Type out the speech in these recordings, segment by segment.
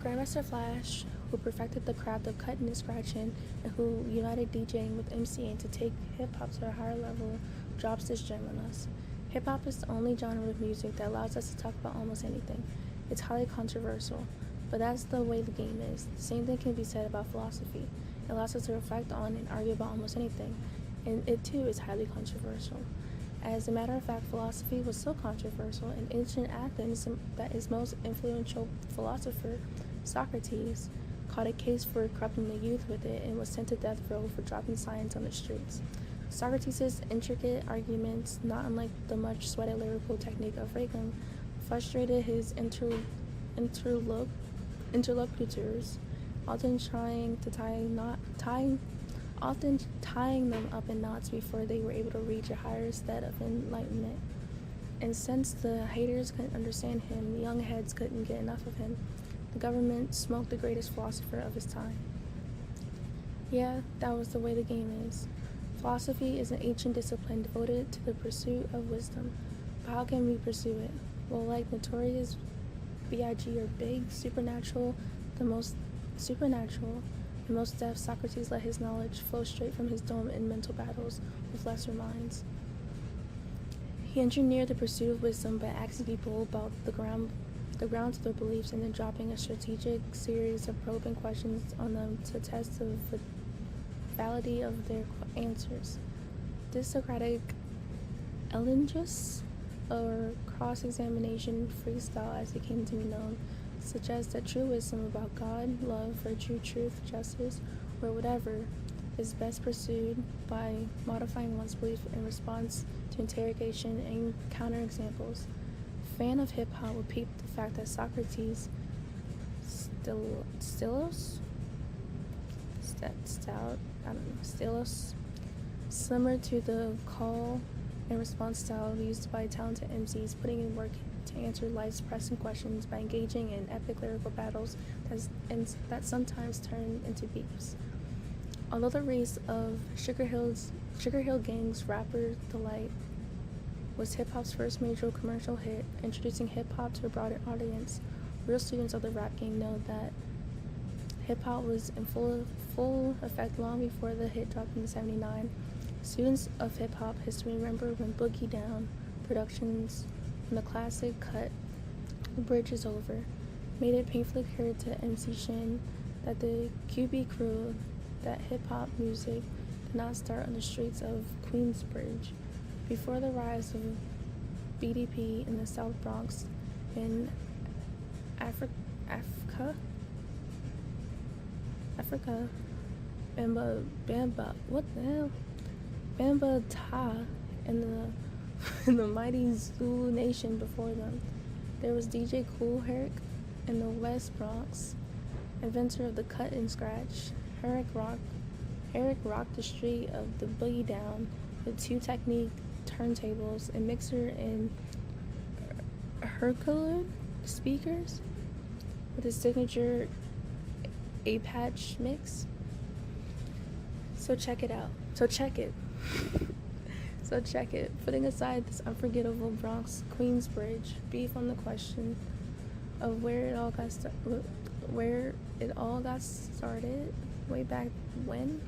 Grandmaster Flash, who perfected the craft of cutting and scratching, and who united DJing with MCing to take hip-hop to a higher level, drops this gem on us. Hip-hop is the only genre of music that allows us to talk about almost anything. It's highly controversial, but that's the way the game is. The same thing can be said about philosophy. It allows us to reflect on and argue about almost anything, and it too is highly controversial. As a matter of fact, philosophy was so controversial in ancient Athens that its most influential philosopher, Socrates, caught a case for corrupting the youth with it and was sent to death row for dropping science on the streets. Socrates' intricate arguments, not unlike the much sweated lyrical technique of Regan, frustrated his interlocutors, often tying them up in knots before they were able to reach a higher state of enlightenment. And since the haters couldn't understand him, the young heads couldn't get enough of him. The government smoked the greatest philosopher of his time. Yeah, that was the way the game is. Philosophy is an ancient discipline devoted to the pursuit of wisdom. But how can we pursue it? Well, like Notorious B.I.G. or Big, the most deaf, Socrates let his knowledge flow straight from his dome in mental battles with lesser minds. He engineered the pursuit of wisdom by asking people about the grounds of their beliefs and then dropping a strategic series of probing questions on them to test the validity of their answers. This Socratic elengus, or cross-examination freestyle as it came to be known, suggests that true wisdom about God, love, virtue, truth, justice, or whatever is best pursued by modifying one's belief in response to interrogation and counterexamples. A fan of hip-hop would peep the fact that Socrates' Stylos, similar to the call and response style used by talented MCs, putting in work to answer life's pressing questions by engaging in epic lyrical battles that sometimes turn into beefs. Although the release of Sugar Hill Gang's Rapper Delight was hip-hop's first major commercial hit, introducing hip-hop to a broader audience, real students of the rap game know that hip-hop was in full effect long before the hit dropped in '79. Students of hip-hop history remember when Boogie Down Productions, from the classic cut The Bridge Is Over, made it painfully clear to MC Shin that the QB crew that hip-hop music did not start on the streets of Queensbridge. Before the rise of BDP in the South Bronx in Africa, Bamba Ta in the mighty Zulu Nation before them. There was DJ Kool Herc in the West Bronx, inventor of the cut and scratch. Herc rocked the street of the boogie down with two Technique turntables, a mixer, and Herculean speakers with his signature A-patch mix. So check it. Putting aside this unforgettable Bronx Queensbridge beef on the question of where it all got started way back when,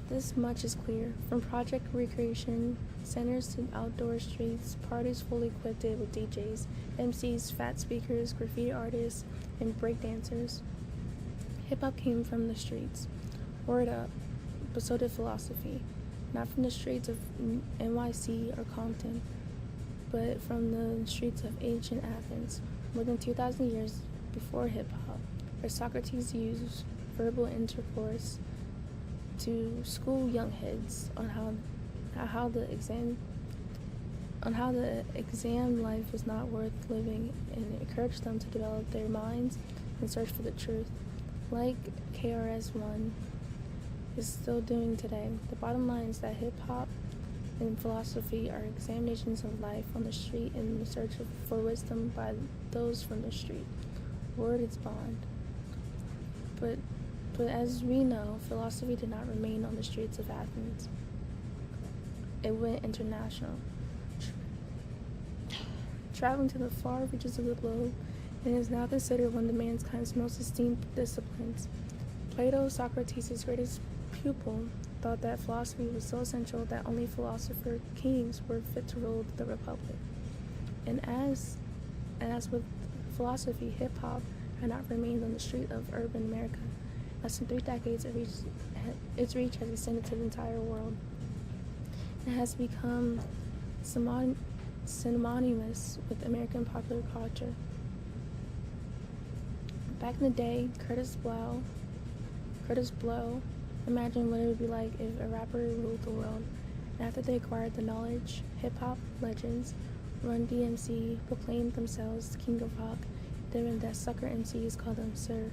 this much is clear. From project recreation centers to outdoor streets, parties fully equipped with DJs, MCs, fat speakers, graffiti artists, and breakdancers. Hip-hop came from the streets. Word up. But so did philosophy. Not from the streets of NYC or Compton, but from the streets of ancient Athens, more than 2,000 years before hip-hop, where Socrates used verbal intercourse to school young heads on how the exam life was not worth living, and encouraged them to develop their minds and search for the truth, like KRS-One is still doing today. The bottom line is that hip-hop and philosophy are examinations of life on the street in the search for wisdom by those from the street. Word is bond. But as we know, philosophy did not remain on the streets of Athens. It went international. traveling to the far reaches of the globe, and is now considered one of mankind's most esteemed disciplines. Plato, Socrates' greatest pupil, thought that philosophy was so essential that only philosopher kings were fit to rule the republic. And as with philosophy, hip-hop had not remained on the street of urban America. Less than 3 decades, its reach has extended to the entire world. It has become synonymous with American popular culture. Back in the day, Curtis Blow imagined what it would be like if a rapper ruled the world. And after they acquired the knowledge, hip-hop legends Run DMC proclaimed themselves king of rock, given that sucker MCs called them Sir.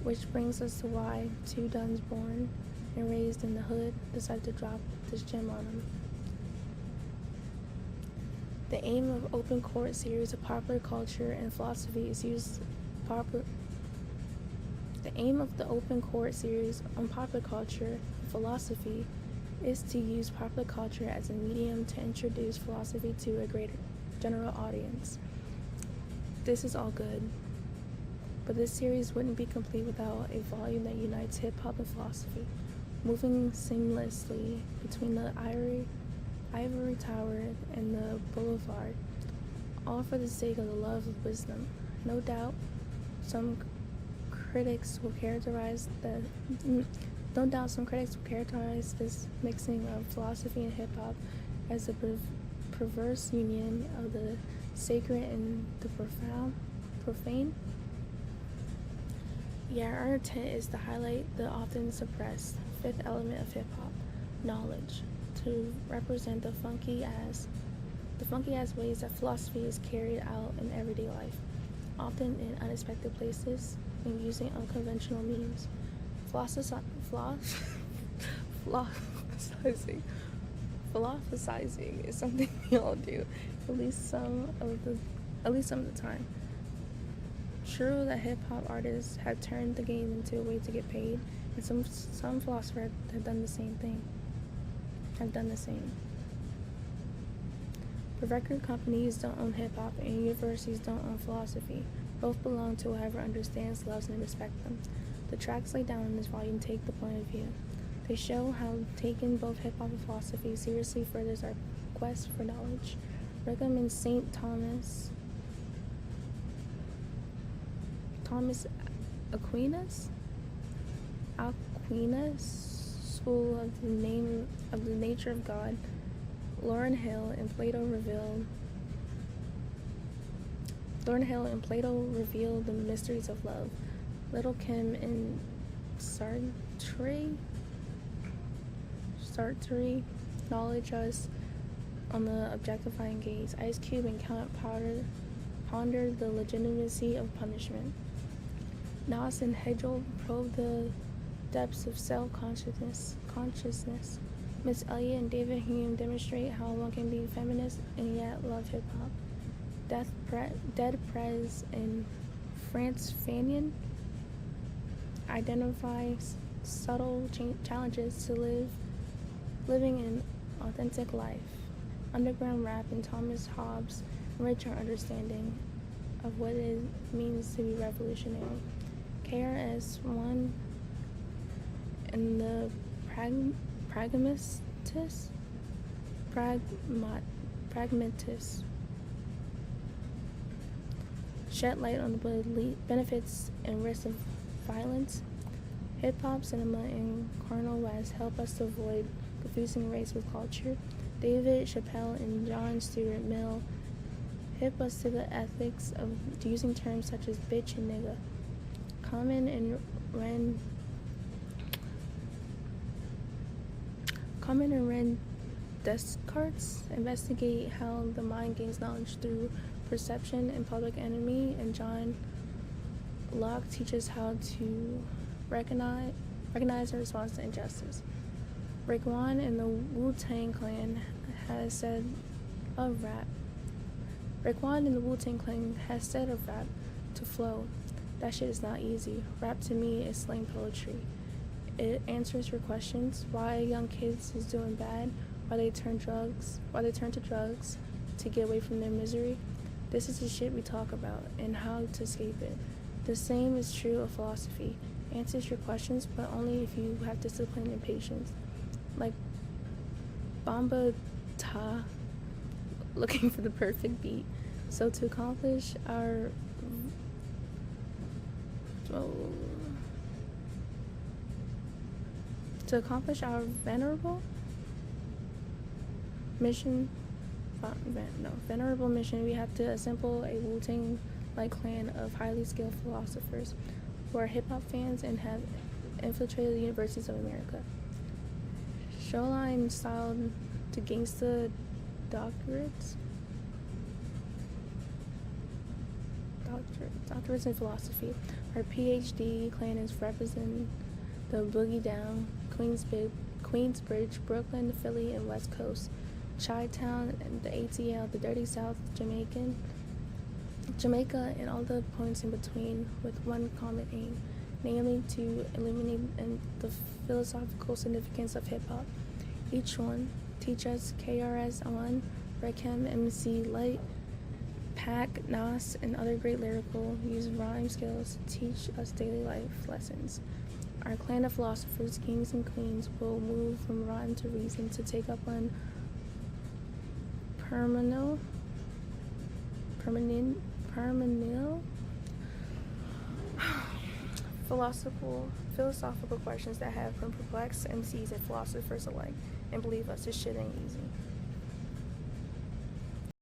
Which brings us to why 2 Duns born and raised in the hood decided to drop this gem on them. The aim of Open Court series of popular culture and philosophy is The aim of the Open Court series on popular culture and philosophy is to use popular culture as a medium to introduce philosophy to a greater general audience. This is all good, but this series wouldn't be complete without a volume that unites hip-hop and philosophy, moving seamlessly between the ivory tower and the boulevard, all for the sake of the love of wisdom. No doubt, some critics will characterize this mixing of philosophy and hip-hop as a perverse union of the sacred and the profane. Yeah, our intent is to highlight the often suppressed 5th element of hip-hop, knowledge, to represent the funky ass ways that philosophy is carried out in everyday life, often in unexpected places and using unconventional means. Philosophizing is something we all do, at least some of the time. True that hip-hop artists have turned the game into a way to get paid, and some philosophers have done the same. But record companies don't own hip-hop, and universities don't own philosophy. Both belong to whoever understands, loves, and respects them. The tracks laid down in this volume take the point of view. They show how taking both hip-hop and philosophy seriously furthers our quest for knowledge. Recommend St. Thomas Aquinas School of the Nature of God. Lauryn Hill and Plato reveal the mysteries of love. Little Kim and Sartre knowledge us on the objectifying gaze. Ice Cube and Count ponder the legitimacy of punishment. Nas and Hegel probe the depths of self-consciousness. Miss Elliott and David Hume demonstrate how one can be feminist and yet love hip-hop. Dead Prez and France Fanyon identify subtle challenges to living an authentic life. Underground rap and Thomas Hobbes enrich our understanding of what it means to be revolutionary. KRS-One and the pragmatists shed light on the benefits and risks of violence. Hip-hop, cinema, and Cornel West help us to avoid confusing race with culture. David Chappelle and John Stuart Mill hip us to the ethics of using terms such as bitch and nigga. Common and Ren Descartes investigate how the mind gains knowledge through perception and Public Enemy, and John Locke teaches how to recognize and respond to injustice. Raekwon and the Wu-Tang Clan has said of rap to flow. That shit is not easy. Rap to me is slang poetry. It answers your questions: why young kids is doing bad, why they turn to drugs, to get away from their misery. This is the shit we talk about and how to escape it. The same is true of philosophy. Answers your questions, but only if you have discipline and patience. Like Bamba Ta, looking for the perfect beat. So to accomplish our venerable mission, we have to assemble a Wu-Tang like clan of highly skilled philosophers who are hip-hop fans and have infiltrated the universities of America. Shoreline styled to gangsta doctorates in philosophy. Our PhD clan is representing the Boogie Down, Queensbridge, Brooklyn, Philly, and West Coast, Chi-Town, and the ATL, the Dirty South, Jamaica, and all the points in between, with one common aim, namely to illuminate the philosophical significance of hip-hop. Each one teach us KRS-One, Rakim, MC Light, Pac, Nas, and other great lyrical use rhyme skills to teach us daily life lessons. Our clan of philosophers, kings and queens, will move from rhyme to reason to take up on permanent philosophical questions that have been perplexed MCs and philosophers alike. And believe us, this shit ain't easy.